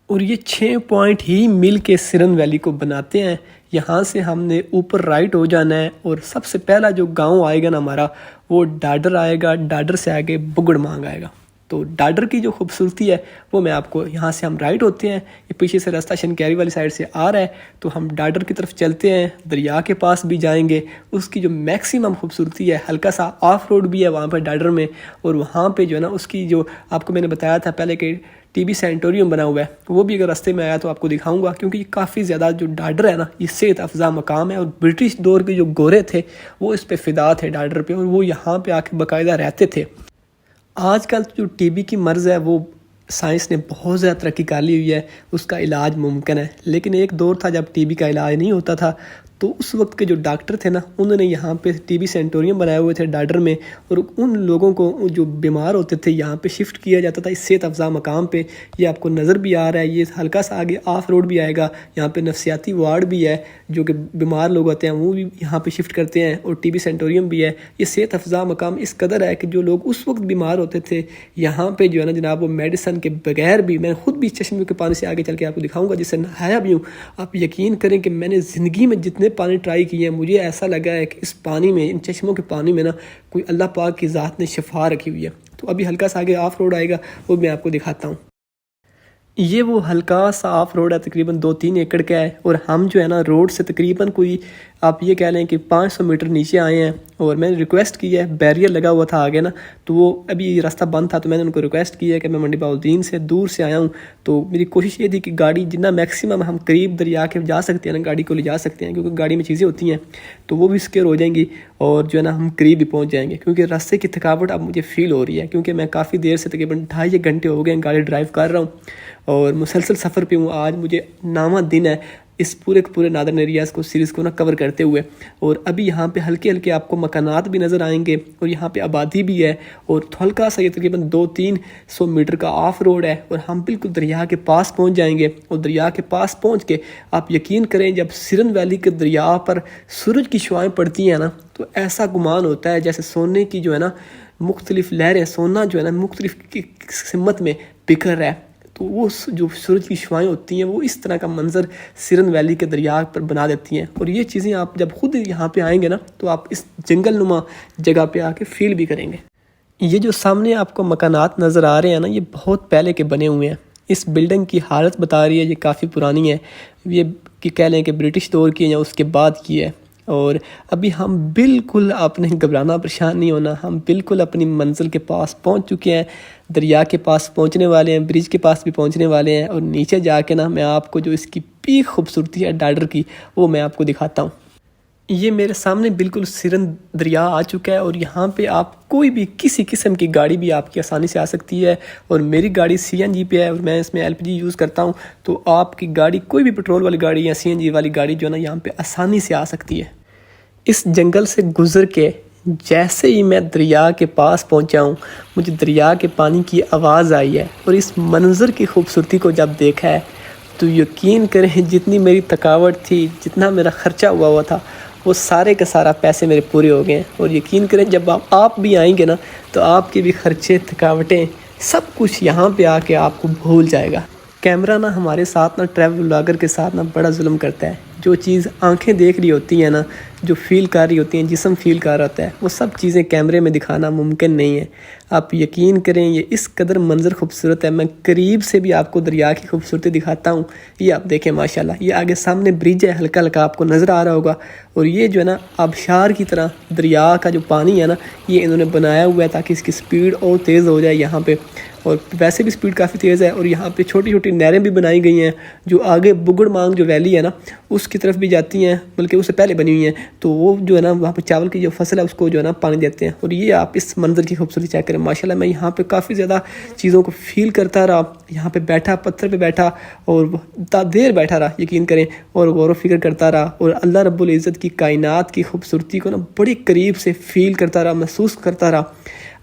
اور یہ 6 پوائنٹ ہی مل کے سیرن ویلی کو بناتے ہیں۔ یہاں سے ہم نے اوپر رائٹ ہو جانا ہے اور سب سے پہلا جو گاؤں آئے گا نا ہمارا، وہ ڈاڈر آئے گا۔ ڈاڈر سے آگے بگڑ مانگ آئے گا۔ تو ڈاڈر کی جو خوبصورتی ہے وہ میں آپ کو، یہاں سے ہم رائٹ ہوتے ہیں، یہ پیچھے سے راستہ شنکیری والی سائڈ سے آ رہا ہے، تو ہم ڈاڈر کی طرف چلتے ہیں، دریا کے پاس بھی جائیں گے۔ اس کی جو میکسیمم خوبصورتی ہے، ہلکا سا آف روڈ بھی ہے وہاں پہ ڈاڈر میں، اور وہاں پہ جو ہے نا اس کی جو آپ کو میں نے بتایا تھا پہلے کہ ٹی بی سینٹوریم بنا ہوا ہے، وہ بھی اگر راستے میں آیا تو آپ کو دکھاؤں گا، کیونکہ یہ کافی زیادہ جو ڈاڈر ہے نا یہ صحت افزا مقام ہے، اور برٹش دور کے جو گورے تھے وہ اس پہ فدا تھے ڈاڈر پہ، اور وہ یہاں پہ آ کے باقاعدہ رہتے تھے۔ آج کل جو ٹی بی کی مرض ہے وہ سائنس نے بہت زیادہ ترقی کر لی ہوئی ہے، اس کا علاج ممکن ہے، لیکن ایک دور تھا جب ٹی بی کا علاج نہیں ہوتا تھا، تو اس وقت کے جو ڈاکٹر تھے نا انہوں نے یہاں پہ ٹی بی سینٹوریم بنائے ہوئے تھے ڈاڈر میں، اور ان لوگوں کو جو بیمار ہوتے تھے یہاں پہ شفٹ کیا جاتا تھا اس صحت افزا مقام پہ۔ یہ آپ کو نظر بھی آ رہا ہے، یہ ہلکا سا آگے آف روڈ بھی آئے گا، یہاں پہ نفسیاتی وارڈ بھی ہے، جو کہ بیمار لوگ ہوتے ہیں وہ بھی یہاں پہ شفٹ کرتے ہیں، اور ٹی بی سینٹوریم بھی ہے۔ یہ صحت افزا مقام اس قدر ہے کہ جو لوگ اس وقت بیمار ہوتے تھے یہاں پہ جو ہے نا جناب، وہ میڈیسن کے بغیر بھی، میں خود بھی چشمے کے پانی سے آگے چل کے آپ کو دکھاؤں گا جس سے نہایا بھی ہوں، آپ یقین کریں کہ میں نے زندگی میں جتنے پانی ٹرائی کیے ہیں مجھے ایسا لگا ہے کہ اس پانی میں، ان چشموں کے پانی میں نا کوئی اللہ پاک کی ذات نے شفا رکھی ہوئی ہے۔ تو ابھی ہلکا سا آگے آف روڈ آئے گا، وہ میں آپ کو دکھاتا ہوں۔ یہ وہ ہلکا سا آف روڈ ہے، تقریباً 2-3 ایکڑ کا ہے، اور ہم جو ہے نا روڈ سے تقریباً کوئی آپ یہ کہہ لیں کہ 500 میٹر نیچے آئے ہیں، اور میں نے ریکویسٹ کی ہے، بیریئر لگا ہوا تھا آگے نا، تو وہ ابھی راستہ بند تھا، تو میں نے ان کو ریکویسٹ کی ہے کہ میں منڈی بہاؤالدین سے دور سے آیا ہوں، تو میری کوشش یہ تھی کہ گاڑی جتنا میکسیمم ہم قریب دریا کے جا سکتے ہیں نا گاڑی کو لے جا سکتے ہیں، کیونکہ گاڑی میں چیزیں ہوتی ہیں تو وہ بھی سکیور ہو جائیں گی، اور جو ہے نا ہم قریب بھی پہنچ جائیں گے، کیونکہ راستے کی تھکاوٹ اب مجھے فیل ہو رہی ہے، کیونکہ میں کافی دیر سے تقریباً 2.5 گھنٹے ہو گئے ہیں گاڑی ڈرائیو کر رہا ہوں، اور مسلسل سفر پہ ہوں۔ آج مجھے 9واں دن ہے اس پورے نادرن ایریاز کو، سیریز کو نا کور کرتے ہوئے، اور ابھی یہاں پہ ہلکے آپ کو مکانات بھی نظر آئیں گے، اور یہاں پہ آبادی بھی ہے، اور ہلکا سا یہ تقریباً 200-300 میٹر کا آف روڈ ہے، اور ہم بالکل دریا کے پاس پہنچ جائیں گے۔ اور دریا کے پاس پہنچ کے آپ یقین کریں جب سیرن ویلی کے دریا پر سورج کی شعائیں پڑتی ہیں نا، تو ایسا گمان ہوتا ہے جیسے سونے کی جو ہے نا مختلف لہریں، سونا جو ہے نا مختلف سمت میں بکھر رہا ہے، تو وہ جو سورج کی شعائیں ہوتی ہیں وہ اس طرح کا منظر سیرن ویلی کے دریا پر بنا دیتی ہیں، اور یہ چیزیں آپ جب خود یہاں پہ آئیں گے نا تو آپ اس جنگل نما جگہ پہ آ کے فیل بھی کریں گے۔ یہ جو سامنے آپ کو مکانات نظر آ رہے ہیں نا، یہ بہت پہلے کے بنے ہوئے ہیں۔ اس بلڈنگ کی حالت بتا رہی ہے یہ کافی پرانی ہے، یہ کہ کہہ لیں کہ برٹش دور کی ہے یا اس کے بعد کی ہے، اور ابھی ہم بالکل اپنے گھبرانا پریشان نہیں ہونا، ہم بالکل اپنی منزل کے پاس پہنچ چکے ہیں، دریا کے پاس پہنچنے والے ہیں، برج کے پاس بھی پہنچنے والے ہیں، اور نیچے جا کے نا میں آپ کو جو اس کی پیک خوبصورتی ہے ڈاڈر کی وہ میں آپ کو دکھاتا ہوں۔ یہ میرے سامنے بالکل سیرن دریا آ چکا ہے، اور یہاں پہ آپ کوئی بھی کسی قسم کی گاڑی بھی آپ کی آسانی سے آ سکتی ہے، اور میری گاڑی CNG پہ ہے، اور میں اس میں LPG یوز کرتا ہوں، تو آپ کی گاڑی کوئی بھی پٹرول والی گاڑی یا CNG والی گاڑی جو ہے نا یہاں پہ آسانی سے آ سکتی ہے۔ اس جنگل سے گزر کے جیسے ہی میں دریا کے پاس پہنچا ہوں، مجھے دریا کے پانی کی آواز آئی ہے، اور اس منظر کی خوبصورتی کو جب دیکھا ہے تو یقین کریں جتنی میری تھکاوٹ تھی، جتنا میرا خرچہ ہوا تھا، وہ سارے کا سارا پیسے میرے پورے ہو گئے ہیں۔ اور یقین کریں جب آپ بھی آئیں گے نا تو آپ کے بھی خرچے، تھکاوٹیں، سب کچھ یہاں پہ آ کے آپ کو بھول جائے گا۔ کیمرہ نا ہمارے ساتھ نا ٹریول بلاگر کے ساتھ نا بڑا ظلم کرتا ہے، جو چیز آنکھیں دیکھ رہی ہوتی ہیں نا، جو فیل کر رہی ہوتی ہیں، جسم فیل کر رہا ہوتا ہے، وہ سب چیزیں کیمرے میں دکھانا ممکن نہیں ہے۔ آپ یقین کریں یہ اس قدر منظر خوبصورت ہے، میں قریب سے بھی آپ کو دریا کی خوبصورتی دکھاتا ہوں۔ یہ آپ دیکھیں ماشاءاللہ، یہ آگے سامنے برج ہے، ہلکا ہلکا آپ کو نظر آ رہا ہوگا، اور یہ جو ہے نا آبشار کی طرح دریا کا جو پانی ہے نا یہ انہوں نے بنایا ہوا ہے تاکہ اس کی سپیڈ اور تیز ہو جائے یہاں پہ، اور ویسے بھی سپیڈ کافی تیز ہے، اور یہاں پہ چھوٹی چھوٹی نہریں بھی بنائی گئی ہیں جو آگے بگڑ مانگ جو ویلی ہے نا اس کی طرف بھی جاتی ہیں، بلکہ اس سے پہلے بنی ہوئی ہیں، تو وہ جو ہے نا وہاں پہ چاول کی جو فصل ہے اس کو جو ہے نا پانی دیتے ہیں۔ اور یہ آپ اس منظر کی خوبصورتی چیک کریں ماشاءاللہ، میں یہاں پہ کافی زیادہ چیزوں کو فیل کرتا رہا، یہاں پہ بیٹھا، پتھر پہ بیٹھا، اور دیر بیٹھا رہا یقین کریں، اور غور و فکر کرتا رہا، اور اللہ رب العزت کی کائنات کی خوبصورتی کو نا بڑی قریب سے فیل کرتا رہا، محسوس کرتا رہا۔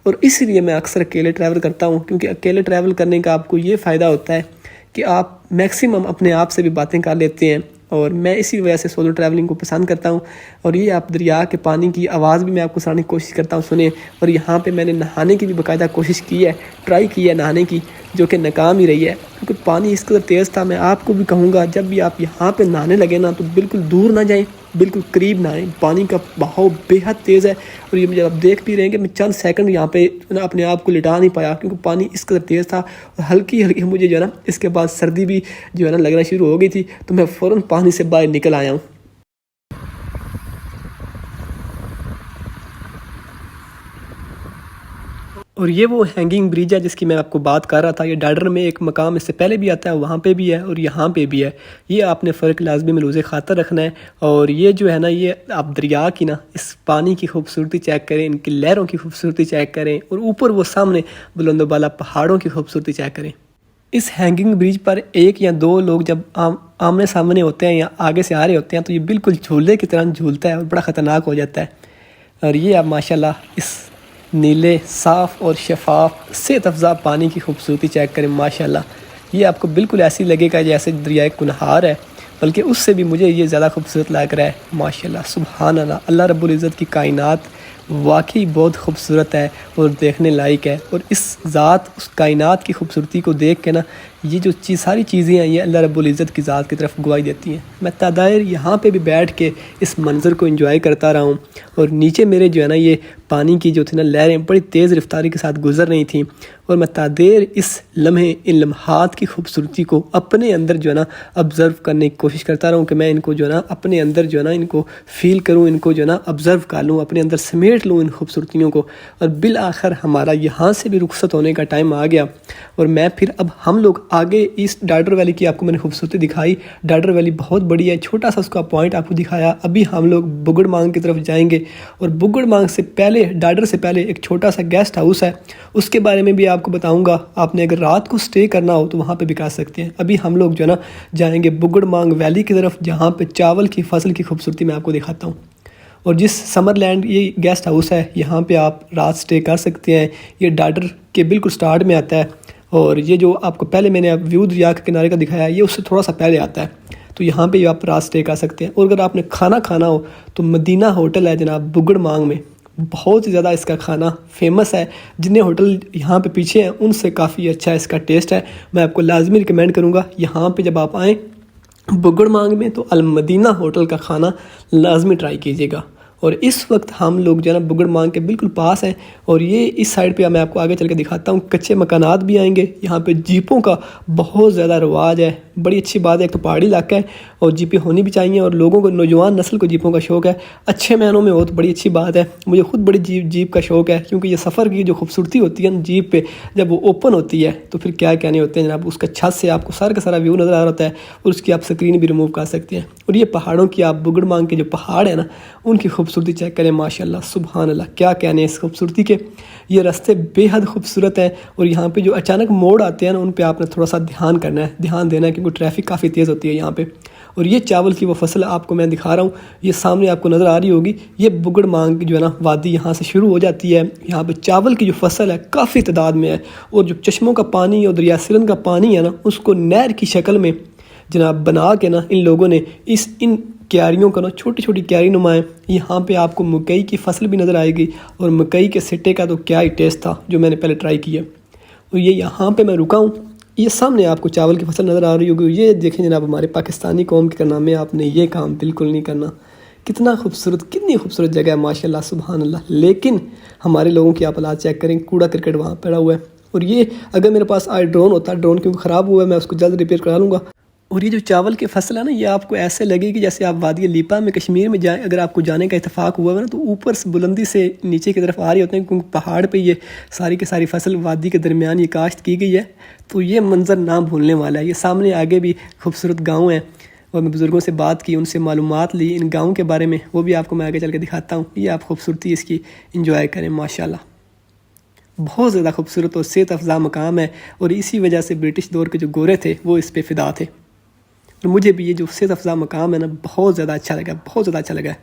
اور اس لیے میں اکثر اکیلے ٹریول کرتا ہوں، کیونکہ اکیلے ٹریول کرنے کا آپ کو یہ فائدہ ہوتا ہے کہ آپ میکسیمم اپنے آپ سے بھی باتیں کر لیتے ہیں، اور میں اسی وجہ سے سولو ٹریولنگ کو پسند کرتا ہوں۔ اور یہ آپ دریا کے پانی کی آواز بھی میں آپ کو سنانے کی کوشش کرتا ہوں، سنیں۔ اور یہاں پہ میں نے نہانے کی بھی باقاعدہ کوشش کی ہے، ٹرائی کی ہے نہانے کی، جو کہ ناکام ہی رہی ہے کیونکہ پانی اس قدر تیز تھا۔ میں آپ کو بھی کہوں گا جب بھی آپ یہاں پہ نہانے لگے نا تو بالکل دور نہ جائیں، بالکل قریب نہ آئیں، پانی کا بہاؤ بے حد تیز ہے۔ اور یہ مجھے آپ دیکھ بھی رہے ہیں کہ میں چند سیکنڈ یہاں پہ اپنے آپ کو لٹا نہیں پایا کیونکہ پانی اس قدر تیز تھا، اور ہلکی ہلکی مجھے جو ہے نا اس کے بعد سردی بھی جو ہے نا لگنا شروع ہو گئی تھی، تو میں فوراً پانی سے باہر نکل آیا ہوں۔ اور یہ وہ ہینگنگ برج ہے جس کی میں آپ کو بات کر رہا تھا۔ یہ ڈاڈر میں ایک مقام اس سے پہلے بھی آتا ہے، وہاں پہ بھی ہے اور یہاں پہ بھی ہے۔ یہ آپ نے فرق لازمی ملحوظ خاطر رکھنا ہے۔ اور یہ جو ہے نا، یہ آپ دریا کی نا اس پانی کی خوبصورتی چیک کریں، ان کی لہروں کی خوبصورتی چیک کریں، اور اوپر وہ سامنے بلند و بالا پہاڑوں کی خوبصورتی چیک کریں۔ اس ہینگنگ برج پر ایک یا دو لوگ جب آمنے سامنے ہوتے ہیں یا آگے سے آ رہے ہوتے ہیں تو یہ بالکل جھولے کی طرح جھولتا ہے اور بڑا خطرناک ہو جاتا ہے۔ اور یہ آپ ماشاءاللہ اس نیلے صاف اور شفاف صحت افزا پانی کی خوبصورتی چیک کریں۔ ماشاءاللہ یہ آپ کو بالکل ایسی لگے گا جیسے دریائے کنہار ہے، بلکہ اس سے بھی مجھے یہ زیادہ خوبصورت لگ رہا ہے۔ ماشاءاللہ سبحان اللہ، اللہ رب العزت کی کائنات واقعی بہت خوبصورت ہے اور دیکھنے لائق ہے۔ اور اس ذات، اس کائنات کی خوبصورتی کو دیکھ کے نا، یہ جو ساری چیزیں ہیں یہ اللہ رب العزت کی ذات کی طرف گواہی دیتی ہیں۔ میں تدائر یہاں پہ بھی بیٹھ کے اس منظر کو انجوائے کرتا رہا ہوں، اور نیچے میرے جو ہے نا یہ پانی کی جو تھی نا لہریں بڑی تیز رفتاری کے ساتھ گزر رہی تھیں، اور میں تدائر اس لمحے، ان لمحات کی خوبصورتی کو اپنے اندر جو ہے نا آبزرو کرنے کی کوشش کرتا رہا ہوں کہ میں ان کو جو ہے نا اپنے اندر جو ہے نا ان کو فیل کروں، ان کو جو ہے نا آبزرو کر لوں، اپنے اندر سمیٹ لوں ان خوبصورتیوں کو۔ اور بالآخر ہمارا یہاں سے بھی رخصت ہونے کا ٹائم آ گیا، اور میں پھر اب ہم لوگ آگے اس ڈاڈر ویلی کی آپ کو میں نے خوبصورتی دکھائی۔ ڈاڈر ویلی بہت بڑی ہے، چھوٹا سا اس کا پوائنٹ آپ کو دکھایا۔ ابھی ہم لوگ بگڑ مانگ کی طرف جائیں گے، اور بگڑ مانگ سے پہلے، ڈاڈر سے پہلے ایک چھوٹا سا گیسٹ ہاؤس ہے، اس کے بارے میں بھی آپ کو بتاؤں گا۔ آپ نے اگر رات کو سٹے کرنا ہو تو وہاں پہ بھی کر سکتے ہیں۔ ابھی ہم لوگ جو ہے نا جائیں گے بگڑ مانگ ویلی کی طرف، جہاں پہ چاول کی فصل کی خوبصورتی میں آپ کو دکھاتا ہوں۔ اور جس سمر لینڈ یہ گیسٹ ہاؤس ہے، یہاں پہ آپ رات سٹے کر سکتے ہیں۔ یہ ڈاڈر کے بالکل سٹارٹ میں آتا ہے، اور یہ جو آپ کو پہلے میں نے ویو دریا کے کنارے کا دکھایا، یہ اس سے تھوڑا سا پہلے آتا ہے، تو یہاں پہ آپ رات سٹے کر سکتے ہیں۔ اور اگر آپ نے کھانا کھانا ہو تو مدینہ ہوٹل ہے جناب بگڑ مانگ میں، بہت ہی زیادہ اس کا کھانا فیمس ہے۔ جتنے ہوٹل یہاں پہ پیچھے ہیں ان سے کافی اچھا اس کا ٹیسٹ ہے۔ میں آپ کو لازمی ریکمینڈ کروں گا یہاں پہ جب آپ آئیں بگڑ مانگ میں تو المدینہ ہوٹل کا کھانا لازمی ٹرائی کیجیے گا۔ اور اس وقت ہم لوگ جو ہے نا بگڑ مانگ کے بالکل پاس ہیں، اور یہ اس سائڈ پہ میں آپ کو آگے چل کے دکھاتا ہوں، کچے مکانات بھی آئیں گے۔ یہاں پہ جیپوں کا بہت زیادہ رواج ہے، بڑی اچھی بات ہے۔ ایک تو پہاڑی علاقہ ہے اور جیپیں ہونی بھی چاہیے، اور لوگوں کو، نوجوان نسل کو جیپوں کا شوق ہے، اچھے معنوں میں ہو تو بڑی اچھی بات ہے۔ مجھے خود بڑی جیپ کا شوق ہے، کیونکہ یہ سفر کی جو خوبصورتی ہوتی ہے نا جیپ پہ، جب وہ اوپن ہوتی ہے تو پھر کیا کہنے ہوتے ہیں جناب، اس کا چھت سے آپ کو سارا کا سارا ویو نظر آ رہا ہوتا ہے، اور اس کی آپ سکرین بھی ریموو کر سکتے ہیں۔ اور یہ پہاڑوں کی، آپ بگڑ مانگ کے جو پہاڑ ہیں نا ان کی خوبصورتی چیک کریں۔ ماشاءاللہ سبحان اللہ، کیا کہنے اس خوبصورتی کے۔ یہ راستے بے حد خوبصورت ہیں، اور یہاں پہ جو اچانک موڑ آتے ہیں نا ان پہ آپ نے تھوڑا سا دھیان کرنا ہے، دھیان دینا ہے، کیونکہ ٹریفک کافی تیز ہوتی ہے یہاں پہ۔ اور یہ چاول کی وہ فصل آپ کو میں دکھا رہا ہوں، یہ سامنے آپ کو نظر آ رہی ہوگی، یہ بگڑ مانگ جو ہے نا وادی یہاں سے شروع ہو جاتی ہے۔ یہاں پہ چاول کی جو فصل ہے کافی تعداد میں ہے، اور جو چشموں کا پانی اور دریا سرند کا پانی ہے نا اس کو نہر کی شکل میں جناب بنا کے نا ان لوگوں نے ان کیاریوں کا نا چھوٹی چھوٹی کیاری نمائیں۔ یہاں پہ آپ کو مکئی کی فصل بھی نظر آئے گی، اور مکئی کے سٹے کا تو کیا ہی ٹیسٹ تھا جو میں نے پہلے ٹرائی کیا۔ اور یہ یہاں پہ میں رکا ہوں، یہ سامنے آپ کو چاول کی فصل نظر آ رہی ہوگی۔ یہ دیکھیں جناب، ہمارے پاکستانی قوم کے کارنامے، آپ نے یہ کام بالکل نہیں کرنا۔ کتنا خوبصورت، کتنی خوبصورت جگہ ہے ماشاءاللہ سبحان اللہ۔ لیکن ہمارے لوگوں کی آپ حالات چیک کریں، کوڑا کرکٹ وہاں پڑا ہوا ہے۔ اور یہ اگر میرے پاس آج ڈرون ہوتا، ڈرون کیونکہ خراب ہوا ہے، میں اس کو جلد ریپیئر کرا لوں گا۔ اور یہ جو چاول کی فصل ہے نا، یہ آپ کو ایسے لگے کہ جیسے آپ وادی لیپا میں کشمیر میں جائیں، اگر آپ کو جانے کا اتفاق ہوا ہے نا تو اوپر سے بلندی سے نیچے کی طرف آ رہے ہوتے ہیں، کیونکہ پہاڑ پہ یہ ساری کی ساری فصل وادی کے درمیان یہ کاشت کی گئی ہے، تو یہ منظر نہ بھولنے والا ہے۔ یہ سامنے آگے بھی خوبصورت گاؤں ہیں، اور میں بزرگوں سے بات کی، ان سے معلومات لی ان گاؤں کے بارے میں، وہ بھی آپ کو میں آگے چل کے دکھاتا ہوں۔ یہ آپ خوبصورتی اس کی انجوائے کریں ماشاءاللہ۔ بہت زیادہ خوبصورت اور صحت افزا مقام ہے، اور اسی وجہ سے برٹش دور کے جو گورے تھے وہ اس پہ فدا تھے۔ اور مجھے بھی یہ جو صحت افزا مقام ہے نا بہت زیادہ اچھا لگا، بہت زیادہ اچھا لگا ہے۔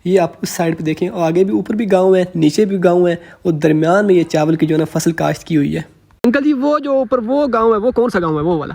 یہ آپ اس سائڈ پہ دیکھیں، اور آگے بھی اوپر بھی گاؤں ہے، نیچے بھی گاؤں ہے، اور درمیان میں یہ چاول کی جو ہے نا فصل کاشت کی ہوئی ہے۔ انکل جی، وہ جو اوپر وہ گاؤں ہے وہ کون سا گاؤں ہے وہ والا؟